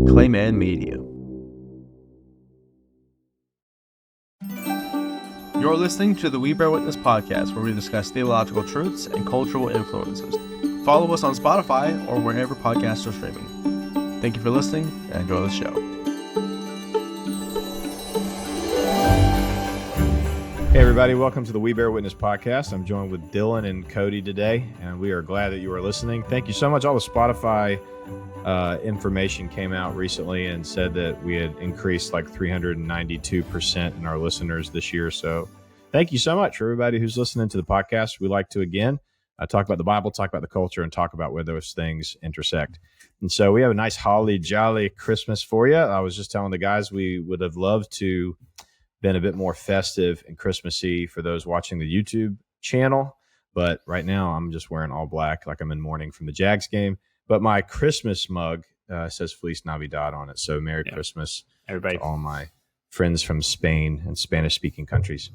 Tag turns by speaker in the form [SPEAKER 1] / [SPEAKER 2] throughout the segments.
[SPEAKER 1] Clayman Media. You're listening to the We Bear Witness podcast, where we discuss theological truths and cultural influences. Follow us on Spotify or wherever podcasts are streaming. Thank you for listening and enjoy the show.
[SPEAKER 2] Hey everybody, welcome to the We Bear Witness podcast. I'm joined with Dillon and Cody today, and we are glad that you are listening. Thank you so much. All the Spotify information came out recently and said that we had increased like 392% in our listeners this year. So thank you so much for everybody who's listening to the podcast. We like to, again, talk about the Bible, talk about the culture, and talk about where those things intersect. And so we have a nice holly jolly Christmas for you. I was just telling the guys we would have loved to been a bit more festive and Christmassy for those watching the YouTube channel. But right now I'm just wearing all black like I'm in mourning from the Jags game. But my Christmas mug says Feliz Navidad on it. So Merry Christmas, everybody, to all my friends from Spain and Spanish-speaking countries.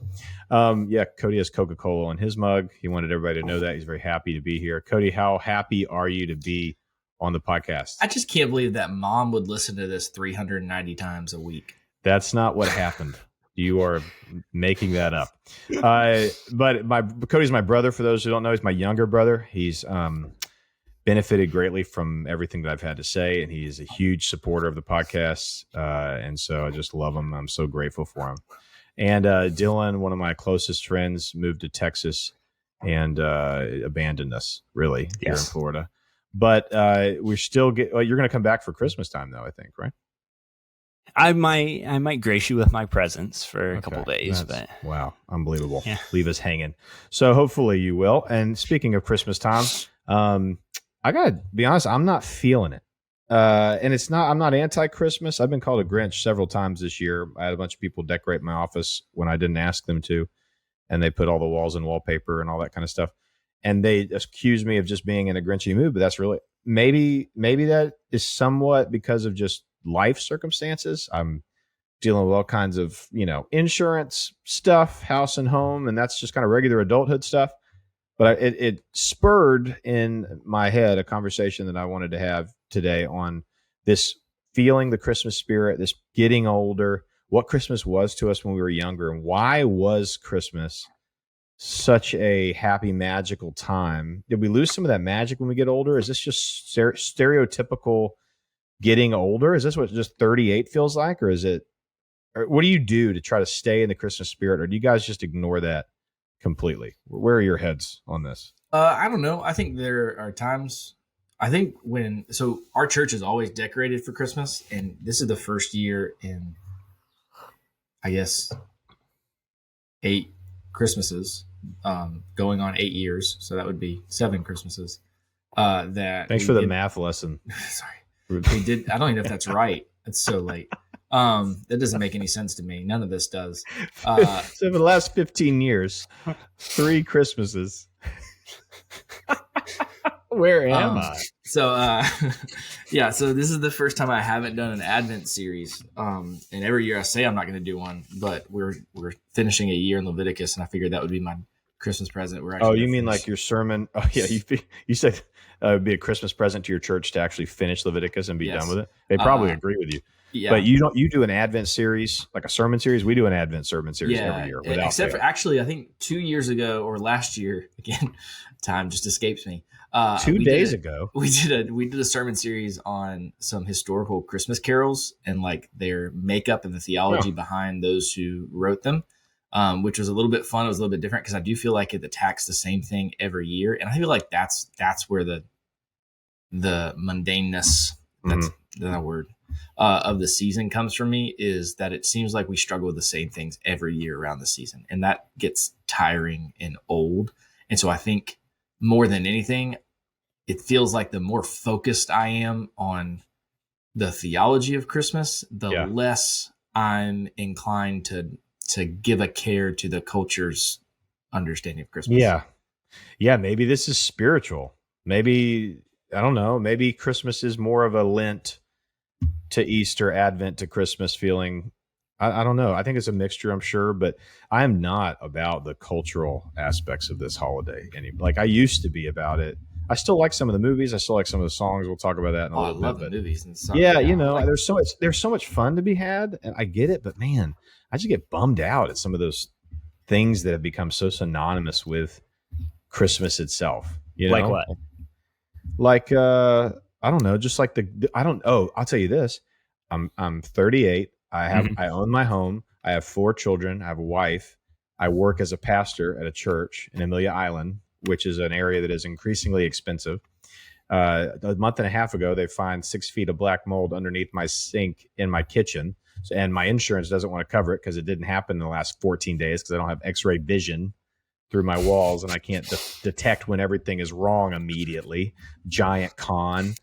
[SPEAKER 2] Cody has Coca-Cola on his mug. He wanted everybody to know that. He's very happy to be here. Cody, how happy are you to be on the podcast?
[SPEAKER 3] I just can't believe that mom would listen to this 390 times a week.
[SPEAKER 2] That's not what happened. You are making that up. But Cody's my brother. For those who don't know, he's my younger brother. He's benefited greatly from everything that I've had to say, and he is a huge supporter of the podcast. And so I just love him. I'm so grateful for him. And Dillon, one of my closest friends, moved to Texas and abandoned us, really, here in Florida. But we're still you're going to come back for Christmas time, though, I think, right?
[SPEAKER 4] I might grace you with my presence for a couple days. But
[SPEAKER 2] wow, unbelievable. Yeah. Leave us hanging. So hopefully you will. And speaking of Christmas time, I gotta be honest, I'm not feeling it. And I'm not anti-Christmas. I've been called a Grinch several times this year. I had a bunch of people decorate my office when I didn't ask them to, and they put all the walls in wallpaper and all that kind of stuff. And they accused me of just being in a Grinchy mood, but that's really maybe that is somewhat because of just life circumstances. I'm dealing with all kinds of, insurance stuff, house and home, and that's just kind of regular adulthood stuff. But it spurred in my head a conversation that I wanted to have today on this feeling the Christmas spirit, this getting older, what Christmas was to us when we were younger, and why was Christmas such a happy, magical time? Did we lose some of that magic when we get older? Is this just stereotypical getting older? Is this what just 38 feels like? Or what do you do to try to stay in the Christmas spirit? Or do you guys just ignore that completely? Where are your heads on this?
[SPEAKER 3] I don't know. I think there are times, so our church is always decorated for Christmas. And this is the first year in, I guess, 8 Christmases, going on 8 years. So that would be 7 Christmases.
[SPEAKER 2] Thanks for the math lesson.
[SPEAKER 3] Sorry. We did. I don't even know if that's right. It's so late. That doesn't make any sense to me. None of this does.
[SPEAKER 2] So for the last 15 years, 3 Christmases. Where am I?
[SPEAKER 3] So this is the first time I haven't done an Advent series. And every year I say I'm not going to do one, but we're finishing a year in Leviticus, and I figured that would be my Christmas present.
[SPEAKER 2] You mean like your sermon? Oh yeah, you said it would be a Christmas present to your church to actually finish Leviticus and be done with it. They probably agree with you. Yeah. But you do an Advent series, like a sermon series. We do an Advent sermon series every year.
[SPEAKER 3] Except for actually, I think 2 years ago or last year, again, time just escapes me.
[SPEAKER 2] 2 days ago,
[SPEAKER 3] we did a sermon series on some historical Christmas carols and like their makeup and the theology behind those who wrote them. Which was a little bit fun. It was a little bit different because I do feel like it attacks the same thing every year. And I feel like that's where the mundaneness, that's the word, of the season comes from me, is that it seems like we struggle with the same things every year around the season. And that gets tiring and old. And so I think more than anything, it feels like the more focused I am on the theology of Christmas, the less I'm inclined to give a care to the culture's understanding of Christmas.
[SPEAKER 2] Yeah. Maybe this is spiritual. Maybe, I don't know, maybe Christmas is more of a Lent to Easter, Advent to Christmas feeling. I don't know. I think it's a mixture, I'm sure, but I'm not about the cultural aspects of this holiday anymore. Like I used to be about it. I still like some of the movies. I still like some of the songs. We'll talk about that in a little bit.
[SPEAKER 3] I love the movies and stuff.
[SPEAKER 2] Yeah, there's so much fun to be had, and I get it, but man, I just get bummed out at some of those things that have become so synonymous with Christmas itself.
[SPEAKER 4] Like what?
[SPEAKER 2] Like I don't know, just like I'll tell you this. I'm 38. I own my home. I have 4 children. I have a wife. I work as a pastor at a church in Amelia Island, which is an area that is increasingly expensive. A month and a half ago, they found 6 feet of black mold underneath my sink in my kitchen. And my insurance doesn't want to cover it because it didn't happen in the last 14 days because I don't have x-ray vision through my walls and I can't detect when everything is wrong immediately. Giant con.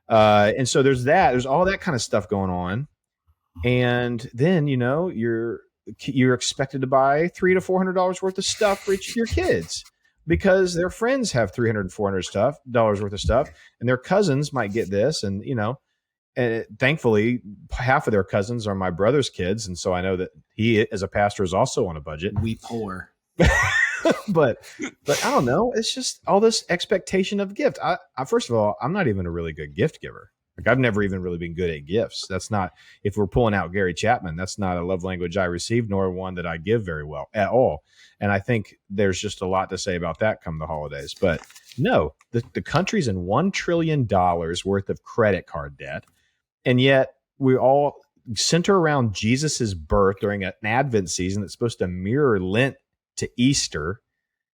[SPEAKER 2] And so there's all that kind of stuff going on. And then, you're expected to buy $300 to $400 worth of stuff for each of your kids because their friends have $300 and $400 worth of stuff, and their cousins might get this. And, and thankfully, half of their cousins are my brother's kids. And so I know that he, as a pastor, is also on a budget.
[SPEAKER 3] We poor.
[SPEAKER 2] but I don't know. It's just all this expectation of gift. I first of all, I'm not even a really good gift giver. Like I've never even really been good at gifts. That's not, if we're pulling out Gary Chapman, that's not a love language I receive, nor one that I give very well at all. And I think there's just a lot to say about that come the holidays. But no, the country's in $1 trillion worth of credit card debt. And yet we all center around Jesus's birth during an Advent season that's supposed to mirror Lent to Easter.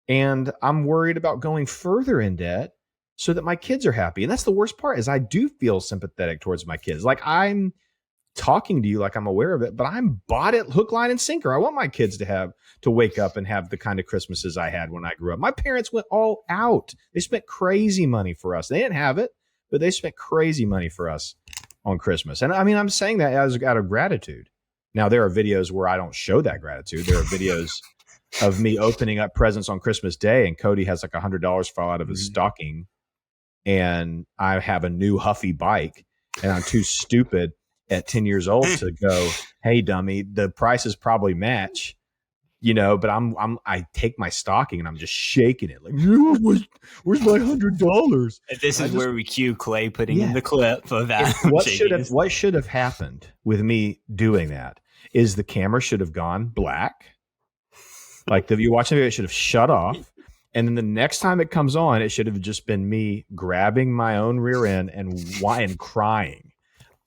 [SPEAKER 2] And I'm worried about going further in debt so that my kids are happy. And that's the worst part, is I do feel sympathetic towards my kids. Like I'm talking to you like I'm aware of it, but I'm bought it hook, line, and sinker. I want my kids to wake up and have the kind of Christmases I had when I grew up. My parents went all out. They spent crazy money for us. They didn't have it, but they spent crazy money for us on Christmas. And I mean, I'm saying that out of gratitude. Now, there are videos where I don't show that gratitude. There are videos of me opening up presents on Christmas Day, and Cody has like $100 fall out of his stocking, and I have a new Huffy bike, and I'm too stupid at 10 years old to go, hey, dummy, the prices probably match, but I take my stocking and I'm just shaking it like, where's my $100?
[SPEAKER 4] This is where we cue Clay putting in the clip of that.
[SPEAKER 2] What should have happened with me doing that is the camera should have gone black. Like if you watch the video, it should have shut off. And then the next time it comes on, it should have just been me grabbing my own rear end and crying.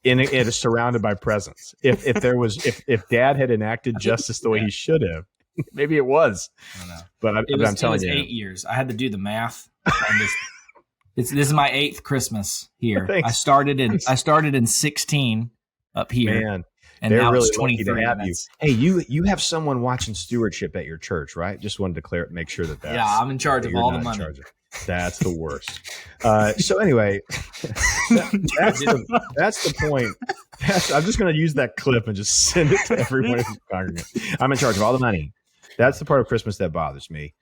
[SPEAKER 2] It is surrounded by presents. If Dad had enacted justice the way he should have, maybe it was.
[SPEAKER 3] I don't know.
[SPEAKER 2] But I'm telling you,
[SPEAKER 3] 8 years. I had to do the math on this. This is my 8th Christmas here.
[SPEAKER 2] Thanks.
[SPEAKER 3] I started in 16 up here.
[SPEAKER 2] Man,
[SPEAKER 3] and
[SPEAKER 2] they're
[SPEAKER 3] now
[SPEAKER 2] really
[SPEAKER 3] it's
[SPEAKER 2] lucky
[SPEAKER 3] 23.
[SPEAKER 2] to have you. Hey, you have someone watching stewardship at your church, right? Just wanted to make sure that's
[SPEAKER 3] I'm in charge of all the money.
[SPEAKER 2] That's the worst. So anyway, that's the point. I'm just going to use that clip and just send it to everyone in the congregation. I'm in charge of all the money. That's the part of Christmas that bothers me.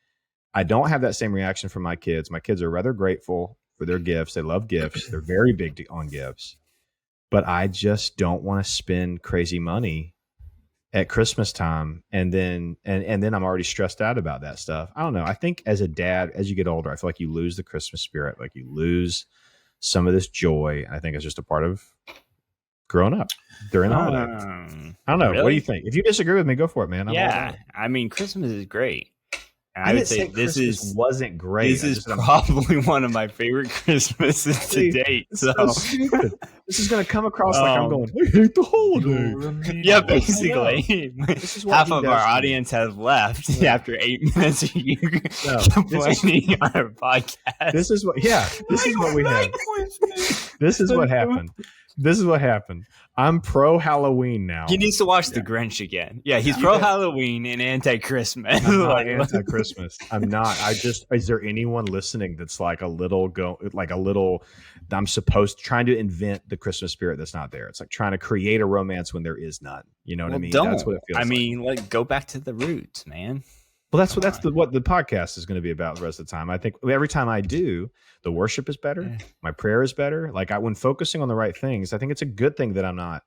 [SPEAKER 2] I don't have that same reaction from my kids. My kids are rather grateful for their gifts. They love gifts. They're very big on gifts. But I just don't want to spend crazy money at Christmas time. And then I'm already stressed out about that stuff. I don't know. I think as a dad, as you get older, I feel like you lose the Christmas spirit. Like you lose some of this joy. I think it's just a part of growing up during the holidays. I don't know.
[SPEAKER 4] Really?
[SPEAKER 2] What do you think? If you disagree with me, go for it, man.
[SPEAKER 4] I mean, Christmas is great.
[SPEAKER 2] I would say this wasn't great.
[SPEAKER 4] This is probably one of my favorite Christmases to date. So
[SPEAKER 2] stupid. This is going to come across like I'm going, I hate the holiday.
[SPEAKER 4] Yeah, basically.
[SPEAKER 2] This is what
[SPEAKER 4] half of our audience has left after 8 minutes of you complaining on our podcast.
[SPEAKER 2] This is what we have. This is what happened. This is what happened. I'm pro Halloween now.
[SPEAKER 4] He needs to watch The Grinch again. Yeah, he's pro Halloween and anti Christmas.
[SPEAKER 2] I'm not anti Christmas. I'm not. Is there anyone listening that's like I'm supposed to trying to invent the Christmas spirit that's not there? It's like trying to create a romance when there is none. You know what I mean? That's what it feels
[SPEAKER 4] like. Go back to the roots, man.
[SPEAKER 2] Well, that's what the podcast is going to be about the rest of the time. I think every time I do, the worship is better. Yeah. My prayer is better. Like when focusing on the right things, I think it's a good thing that I'm not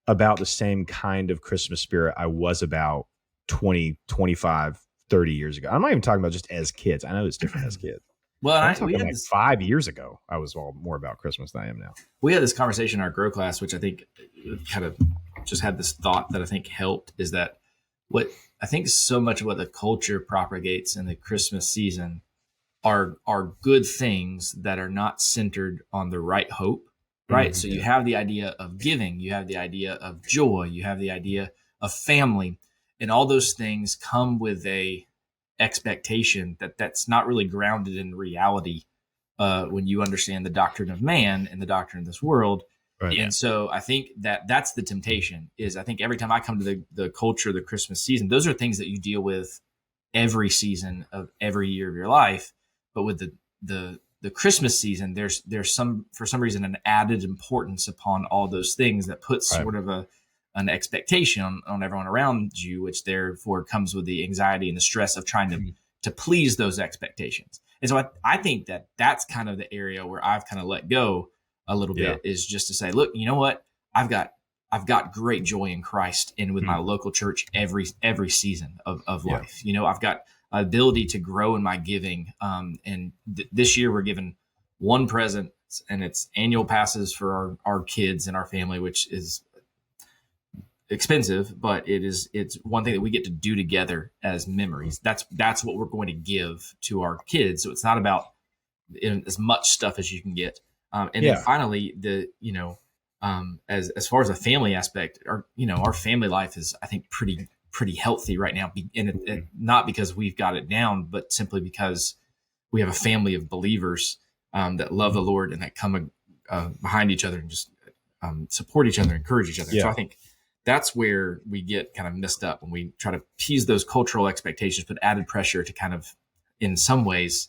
[SPEAKER 2] about the same kind of Christmas spirit I was about 20, 25, 30 years ago. I'm not even talking about just as kids. I know it's different as kids.
[SPEAKER 3] Well,
[SPEAKER 2] I'm talking like 5 years ago. I was all more about Christmas than I am now.
[SPEAKER 3] We had this conversation in our Grow class, which I think kind of just had this thought that I think helped, is that what I think so much of what the culture propagates in the Christmas season are good things that are not centered on the right hope, right? Mm-hmm. So you have the idea of giving, you have the idea of joy, you have the idea of family, and all those things come with a expectation that's not really grounded in reality when you understand the doctrine of man and the doctrine of this world. Right. And so I think that's the temptation, is I think every time I come to the culture of the Christmas season, those are things that you deal with every season of every year of your life. But with the Christmas season, there's for some reason an added importance upon all those things that puts sort of an expectation on everyone around you, which therefore comes with the anxiety and the stress of trying to please those expectations. And so I think that's kind of the area where I've kind of let go a little bit, is just to say, look, you know what? I've got great joy in Christ and with my local church every season of life. You know, I've got ability to grow in my giving. And this year we're given one present, and it's annual passes for our kids and our family, which is expensive, but it's one thing that we get to do together as memories. That's what we're going to give to our kids. So it's not about as much stuff as you can get. And then finally, as far as a family aspect, our family life is, I think, pretty healthy right now. And it not because we've got it down, but simply because we have a family of believers that love the Lord and that come behind each other and just support each other, encourage each other. Yeah. So I think that's where we get kind of messed up when we try to appease those cultural expectations, put added pressure to kind of, in some ways,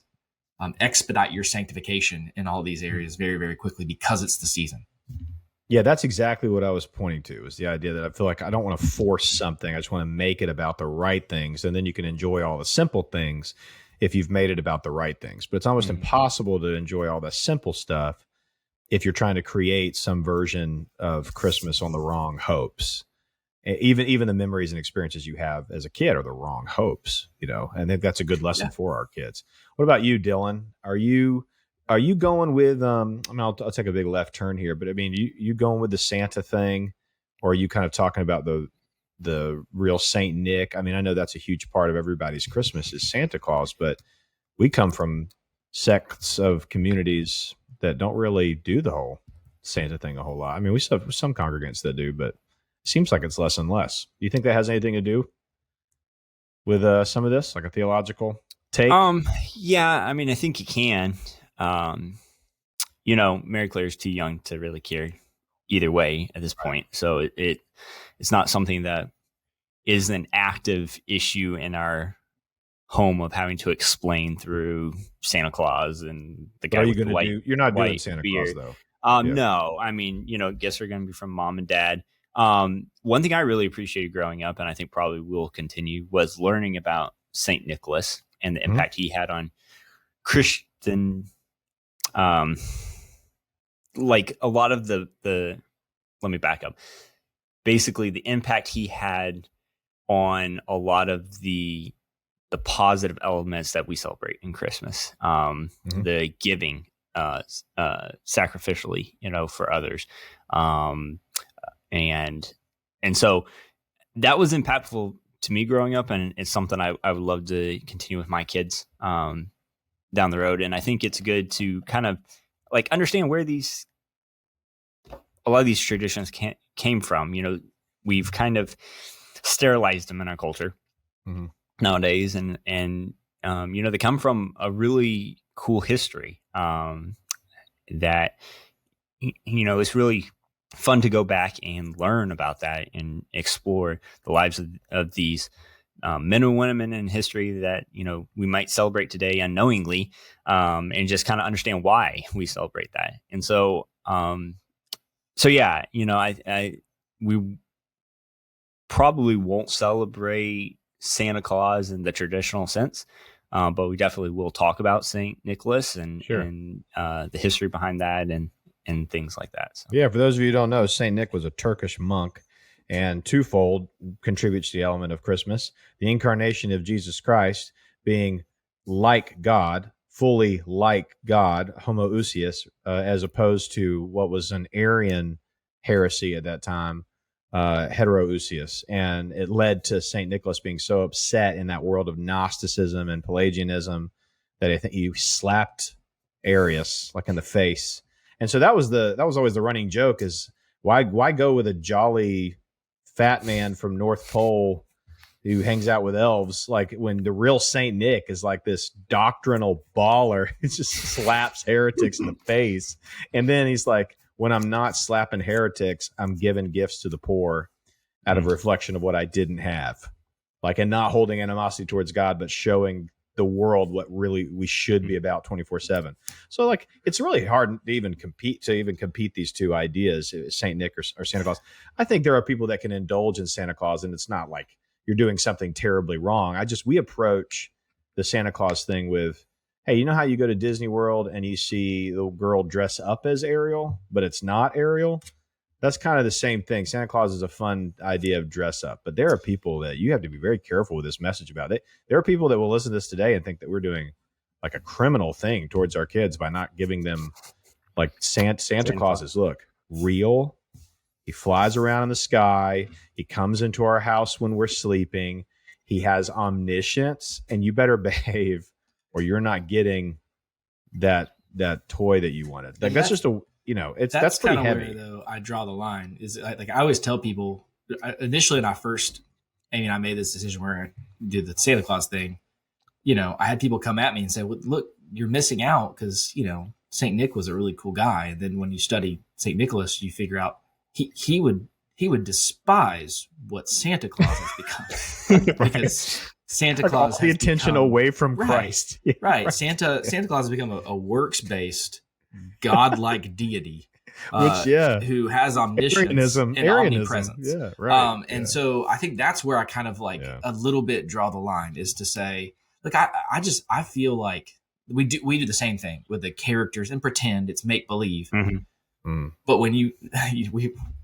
[SPEAKER 3] expedite your sanctification in all these areas very, very quickly because it's the season.
[SPEAKER 2] Yeah, that's exactly what I was pointing to, is the idea that I feel like I don't want to force something. I just want to make it about the right things. And then you can enjoy all the simple things if you've made it about the right things. But it's almost impossible to enjoy all the simple stuff if you're trying to create some version of Christmas on the wrong hopes. Even the memories and experiences you have as a kid are the wrong hopes, and I think that's a good lesson for our kids. What about you, Dillon? Are you going with, I'll take a big left turn here, but I mean, you going with the Santa thing, or are you kind of talking about the real Saint Nick? I mean, I know that's a huge part of everybody's Christmas is Santa Claus, but we come from sects of communities that don't really do the whole Santa thing a whole lot. I mean, we still have some congregants that do, but it seems like it's less and less. Do you think that has anything to do with some of this, like a theological take?
[SPEAKER 4] Yeah, I mean, I think you can. Mary Claire's too young to really care either way at this point. So it's not something that is an active issue in our home of having to explain through Santa Claus and the guy with the white.
[SPEAKER 2] You're not doing Santa
[SPEAKER 4] beard.
[SPEAKER 2] Claus though.
[SPEAKER 4] No, I mean, gifts are going to be from mom and dad. One thing I really appreciated growing up, and I think probably will continue, was learning about Saint Nicholas and the impact he had on Christian, like a lot of the let me back up. Basically, the impact he had on a lot of the positive elements that we celebrate in Christmas, the giving sacrificially, for others. And so that was impactful to me growing up. And it's something I would love to continue with my kids down the road. And I think it's good to kind of like understand where a lot of these traditions came from. We've kind of sterilized them in our culture nowadays. And they come from a really cool history that, it's really fun to go back and learn about that and explore the lives of these men and women in history that, we might celebrate today unknowingly, and just kind of understand why we celebrate that. And so, we probably won't celebrate Santa Claus in the traditional sense, but we definitely will talk about Saint Nicholas and the history behind that and things like that. So.
[SPEAKER 2] Yeah, for those of you who don't know, Saint Nick was a Turkish monk, and twofold contributes to the element of Christmas: the incarnation of Jesus Christ being like God, fully like God, homoousios, as opposed to what was an Arian heresy at that time, heterousios. And it led to St. Nicholas being so upset in that world of Gnosticism and Pelagianism that I think he slapped Arius like in the face. And so that was always the running joke is why go with a jolly fat man from North Pole who hangs out with elves, like when the real Saint Nick is like this doctrinal baller. He just slaps heretics in the face. And then he's like, when I'm not slapping heretics, I'm giving gifts to the poor out of a reflection of what I didn't have. Like, and not holding animosity towards God, but showing the world what really we should be about 24/7. So like, it's really hard to even compete these two ideas, Saint Nick or Santa Claus. I think there are people that can indulge in Santa Claus, and it's not like you're doing something terribly wrong. We approach the Santa Claus thing with, hey, you know how you go to Disney World and you see the girl dress up as Ariel, but it's not Ariel? That's kind of the same thing. Santa Claus is a fun idea of dress up, but there are people that you have to be very careful with this message about it. There are people that will listen to this today and think that we're doing like a criminal thing towards our kids by not giving them like Santa Claus is, look, real. He flies around in the sky. He comes into our house when we're sleeping. He has omniscience, and you better behave or you're not getting that toy that you wanted. Like, that's just that's pretty heavy.
[SPEAKER 3] Where, though, I draw the line is like I always tell people initially when I made this decision where I did the Santa Claus thing, I had people come at me and say, well, look, you're missing out because, St. Nick was a really cool guy. And then when you study St. Nicholas, you figure out he would despise what Santa Claus has become because Santa Claus has
[SPEAKER 2] the attention away from Christ.
[SPEAKER 3] Right. Right. Santa Claus has become a works-based, godlike deity, who has omniscience and omnipresence.
[SPEAKER 2] Yeah, right.
[SPEAKER 3] And so I think that's where I kind of a little bit draw the line, is to say, look, I feel like we do the same thing with the characters and pretend it's make believe.
[SPEAKER 4] Mm-hmm.
[SPEAKER 3] But when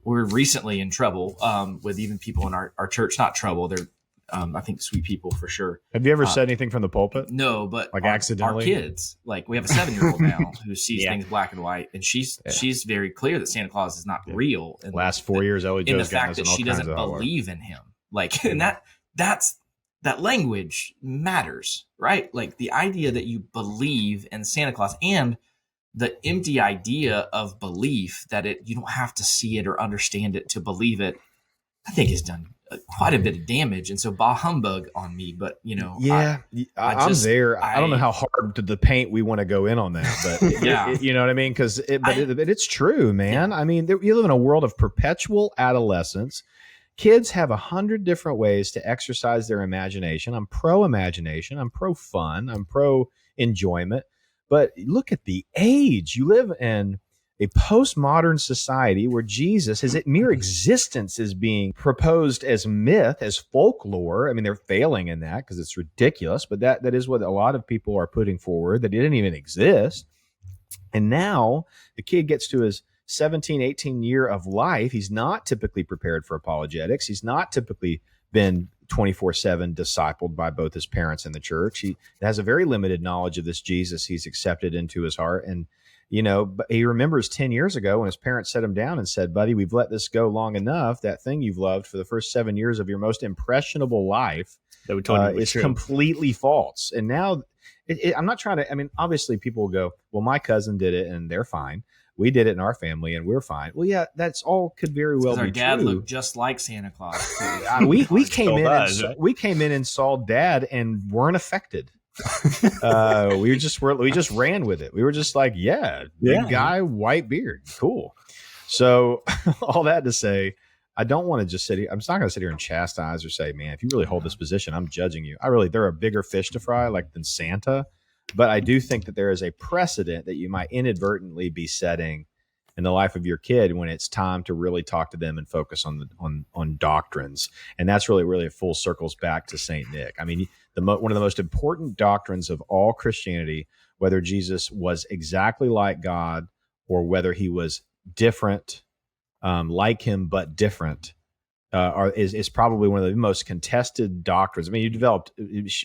[SPEAKER 3] we're recently in trouble with even people in our church, not trouble, they're I think sweet people for sure.
[SPEAKER 2] Have you ever said anything from the pulpit?
[SPEAKER 3] No, but
[SPEAKER 2] like accidentally.
[SPEAKER 3] Our kids, like we have a 7-year-old now who sees things black and white, and she's very clear that Santa Claus is not real. And
[SPEAKER 2] last 4 years, Ellie Joe's
[SPEAKER 3] in the fact that she doesn't believe in him, and that language matters, right? Like the idea that you believe in Santa Claus and the empty idea of belief that you don't have to see it or understand it to believe it, I think has done quite a bit of damage. And so bah humbug on me, but
[SPEAKER 2] I'm there. I don't know how hard to the paint we want to go in on that, but you know what I mean? Because it's true, man. I mean, you live in a world of perpetual adolescence. Kids have 100 different ways to exercise their imagination. I'm pro imagination. I'm pro fun. I'm pro enjoyment. But look at the age. You live in a postmodern society where Jesus, his mere existence, is being proposed as myth, as folklore. I mean, they're failing in that because it's ridiculous, but that is what a lot of people are putting forward, that it didn't even exist. And now the kid gets to his 17, 18 year of life. He's not typically prepared for apologetics. He's not typically been 24/7 discipled by both his parents and the church. He has a very limited knowledge of this Jesus he's accepted into his heart. And, but he remembers 10 years ago when his parents set him down and said, buddy, we've let this go long enough. That thing you've loved for the first 7 years of your most impressionable life is completely false. And now I'm not trying to, I mean, obviously people will go, well, my cousin did it and they're fine. We did it in our family and we're fine. Well, yeah, that's all could very well be true. Our dad looked
[SPEAKER 3] just like Santa Claus.
[SPEAKER 2] we came in and saw Dad and weren't affected. We just ran with it. We were just like, big guy, white beard, cool. So all that to say, I don't want to just sit here. I'm just not going to sit here and chastise or say, man, if you really hold this position, I'm judging you. There are bigger fish to fry than Santa. But I do think that there is a precedent that you might inadvertently be setting in the life of your kid when it's time to really talk to them and focus on doctrines. And that's really it full circles back to St. Nick. I mean, one of the most important doctrines of all Christianity, whether Jesus was exactly like God or whether he was different, like him but different, is probably one of the most contested doctrines. I mean, you developed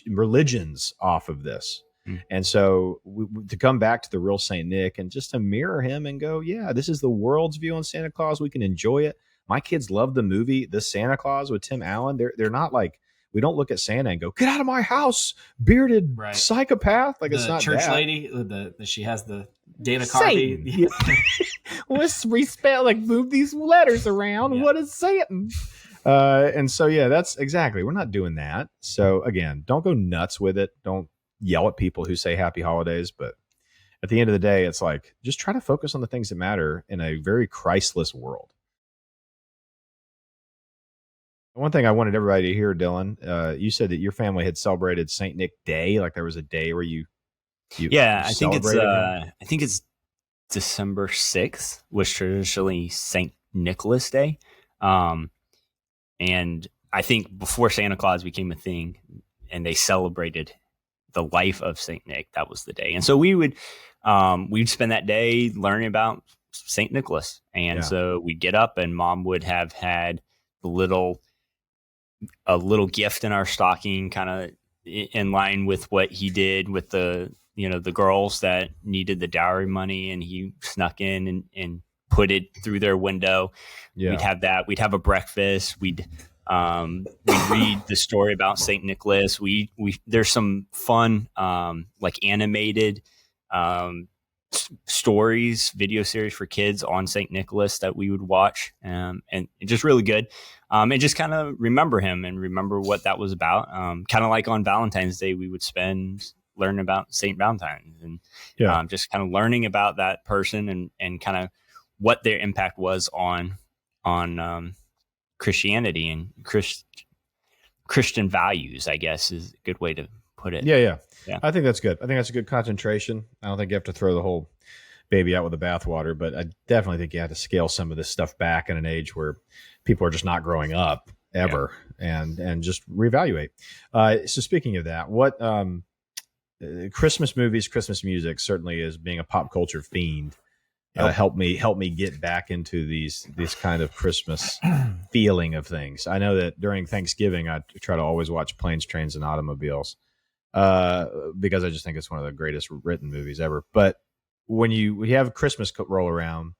[SPEAKER 2] religions off of this. And so to come back to the real Saint Nick and just to mirror him and go, yeah, this is the world's view on Santa Claus. We can enjoy it. My kids love the movie The Santa Claus with Tim Allen. They're not like, we don't look at Santa and go, get out of my house, bearded psychopath. Like, it's not
[SPEAKER 3] church
[SPEAKER 2] that.
[SPEAKER 3] lady. She has the Dana Carvey.
[SPEAKER 2] Let's respell, like, move these letters around. Yeah. What is Satan? And so, yeah, that's exactly. We're not doing that. So again, don't go nuts with it. Don't yell at people who say happy holidays. But at the end of the day, it's like, just try to focus on the things that matter in a very Christless world. One thing I wanted everybody to hear, Dillon, you said that your family had celebrated Saint Nick Day. Like, there was a day where you
[SPEAKER 4] I think it's December 6th was traditionally Saint Nicholas Day. And I think before Santa Claus became a thing and they celebrated the life of Saint Nick, that was the day. And so we'd spend that day learning about Saint Nicholas. And so we'd get up and Mom would have had a little gift in our stocking, kind of in line with what he did with the girls that needed the dowry money, and he snuck in and put it through their window. Yeah. We'd have that. We'd have a breakfast. We'd read the story about Saint Nicholas. There's some fun, like animated, stories, video series for kids on Saint Nicholas that we would watch, and just really good. And just kind of remember him and remember what that was about. Kind of like on Valentine's Day, we would spend learning about Saint Valentine and just kind of learning about that person and kind of what their impact was on Christianity and Christian values, I guess, is a good way to put it.
[SPEAKER 2] Yeah. I think that's good. I think that's a good concentration. I don't think you have to throw the whole baby out with the bathwater, but I definitely think you have to scale some of this stuff back in an age where people are just not growing up ever and just reevaluate. So speaking of that, what Christmas movies, Christmas music certainly is being a pop culture fiend. Help me get back into these kind of Christmas feeling of things. I know that during Thanksgiving, I try to always watch Planes, Trains, and Automobiles because I just think it's one of the greatest written movies ever. But when we have Christmas roll around,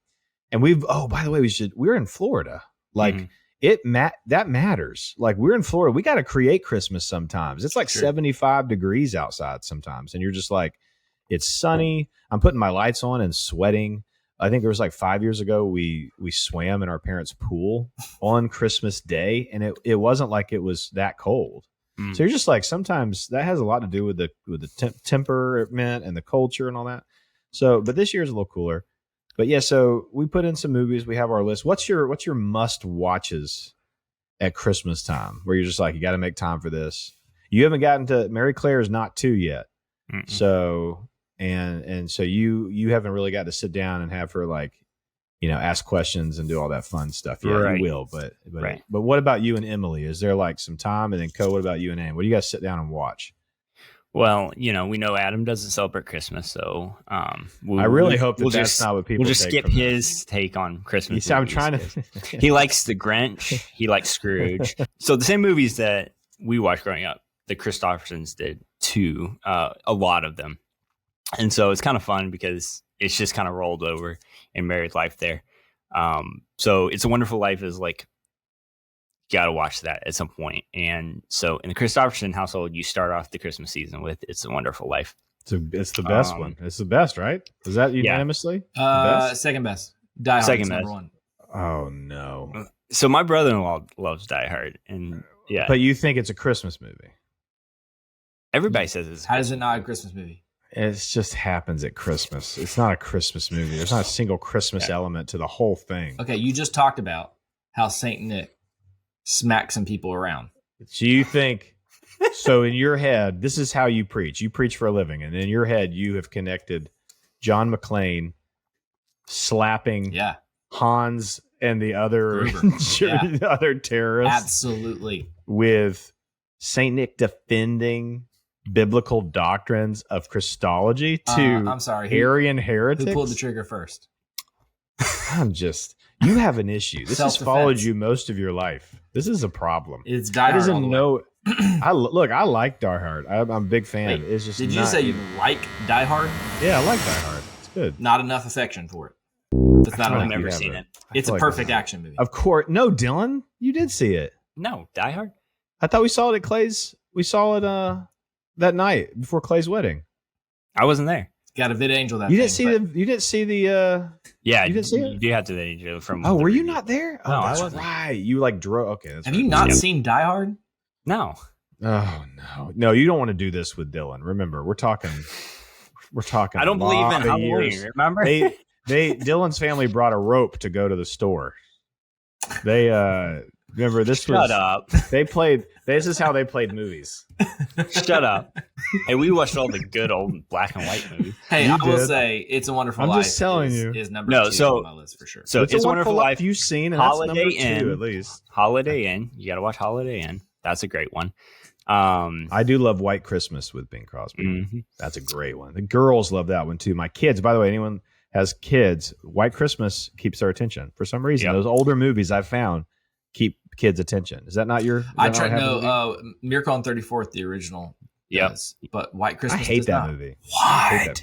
[SPEAKER 2] and by the way, we're in Florida. Like that matters. Like, we're in Florida. We got to create Christmas sometimes. It's like 75 degrees outside sometimes. And you're just like, it's sunny. I'm putting my lights on and sweating. I think there was like 5 years ago, we swam in our parents' pool on Christmas Day, and it wasn't like it was that cold. So you're just like, sometimes that has a lot to do with the temperament and the culture and all that. So, but this year is a little cooler. But yeah, so we put in some movies. We have our list. What's your must watches at Christmas time, where you're just like, you got to make time for this? You haven't gotten to Mary Claire's not 2 yet. Mm-mm. So. And so you haven't really got to sit down and have her, like, ask questions and do all that fun stuff. Yeah, right. You will, but what about you and Emily? Is there like some time? And then what about you and Ann? What do you guys sit down and watch?
[SPEAKER 4] Well, we know Adam doesn't celebrate Christmas, so I
[SPEAKER 2] really hope that's not what people.
[SPEAKER 4] We'll just skip his take on Christmas.
[SPEAKER 2] I'm trying to.
[SPEAKER 4] He likes the Grinch. He likes Scrooge. So the same movies that we watched growing up, the Christophersons did too. A lot of them. And so it's kind of fun because it's just kind of rolled over in married life there. So It's a Wonderful Life is like, you got to watch that at some point. And so in the Christopherson household, you start off the Christmas season with It's a Wonderful Life.
[SPEAKER 2] So it's the best one. It's the best, right? Is that unanimously?
[SPEAKER 3] Second best. Die Hard.
[SPEAKER 4] Second
[SPEAKER 3] best.
[SPEAKER 4] Number one.
[SPEAKER 2] Oh, no.
[SPEAKER 4] So my brother-in-law loves Die Hard. And yeah.
[SPEAKER 2] But you think it's a Christmas movie?
[SPEAKER 4] Everybody says it's.
[SPEAKER 3] How is it not a Christmas movie?
[SPEAKER 2] It just happens at Christmas. It's not a Christmas movie. There's not a single Christmas element to the whole thing.
[SPEAKER 3] Okay, you just talked about how Saint Nick smacks some people around.
[SPEAKER 2] So you think, so in your head, this is how you preach. You preach for a living, and in your head, you have connected John McClane slapping Hans and the other other terrorists.
[SPEAKER 3] Absolutely.
[SPEAKER 2] With Saint Nick defending biblical doctrines of Christology to Aryan heretics.
[SPEAKER 3] Who pulled the trigger first?
[SPEAKER 2] You have an issue. This has followed you most of your life. This is a problem.
[SPEAKER 3] It's Die Hard all the way.
[SPEAKER 2] I like Die Hard. I'm a big fan.
[SPEAKER 3] Wait,
[SPEAKER 2] It's just
[SPEAKER 3] did you say you like Die Hard?
[SPEAKER 2] Yeah, I like Die Hard. It's good.
[SPEAKER 3] Not enough affection for it. That's not
[SPEAKER 4] I've
[SPEAKER 3] enough.
[SPEAKER 4] never seen it.
[SPEAKER 3] It's a perfect action movie.
[SPEAKER 2] Of course. No, Dillon, you did see it.
[SPEAKER 4] No, Die Hard.
[SPEAKER 2] I thought we saw it at Clay's. We saw it that night before Clay's wedding.
[SPEAKER 4] I wasn't there.
[SPEAKER 3] Got a vid angel that
[SPEAKER 2] You
[SPEAKER 3] thing,
[SPEAKER 2] didn't see
[SPEAKER 3] but-
[SPEAKER 2] the. You didn't see the.
[SPEAKER 4] Yeah,
[SPEAKER 2] You didn't see it?
[SPEAKER 4] You do have to from.
[SPEAKER 2] Oh,
[SPEAKER 4] the
[SPEAKER 2] were you
[SPEAKER 4] review.
[SPEAKER 2] not there? Oh,
[SPEAKER 4] No, I
[SPEAKER 2] that's
[SPEAKER 4] wasn't.
[SPEAKER 2] right. You like drove. Okay, that's
[SPEAKER 3] Have
[SPEAKER 2] right.
[SPEAKER 3] you not
[SPEAKER 4] Yeah.
[SPEAKER 3] seen Die Hard?
[SPEAKER 4] No.
[SPEAKER 2] Oh no. You don't want to do this with Dillon. Remember, we're talking.
[SPEAKER 4] I don't believe in Halloween.
[SPEAKER 2] years.
[SPEAKER 4] Remember?
[SPEAKER 2] Dillon's family brought a rope to go to the store. They remember this
[SPEAKER 4] Shut
[SPEAKER 2] was
[SPEAKER 4] up.
[SPEAKER 2] they played this is how they played movies.
[SPEAKER 4] Shut up. Hey, we watched all the good old black and white movies.
[SPEAKER 3] Hey,
[SPEAKER 2] You
[SPEAKER 3] I will
[SPEAKER 2] did.
[SPEAKER 3] say It's a Wonderful
[SPEAKER 2] I'm
[SPEAKER 3] Life.
[SPEAKER 2] just telling
[SPEAKER 3] is,
[SPEAKER 2] you.
[SPEAKER 3] is number
[SPEAKER 4] No,
[SPEAKER 3] 2
[SPEAKER 4] so-
[SPEAKER 3] on my list for sure.
[SPEAKER 4] So it's a Wonderful Life.
[SPEAKER 2] You've seen and that's
[SPEAKER 4] Holiday
[SPEAKER 2] number 2
[SPEAKER 4] Inn.
[SPEAKER 2] at least.
[SPEAKER 4] Holiday Inn. You got to watch Holiday Inn. That's a great one.
[SPEAKER 2] I do love White Christmas with Bing Crosby.
[SPEAKER 4] Mhm.
[SPEAKER 2] That's a great one. The girls love that one too. My kids, by the way, anyone has kids, White Christmas keeps their attention. For some reason,
[SPEAKER 4] Yep.
[SPEAKER 2] those older movies I've found keep kids' attention. Is that not your?
[SPEAKER 3] I tried Miracle on 34th, the original.
[SPEAKER 4] Yep.
[SPEAKER 3] does, but White
[SPEAKER 2] I
[SPEAKER 3] Christmas.
[SPEAKER 2] hate
[SPEAKER 3] does
[SPEAKER 2] that
[SPEAKER 3] not.
[SPEAKER 2] movie.
[SPEAKER 3] What?
[SPEAKER 2] I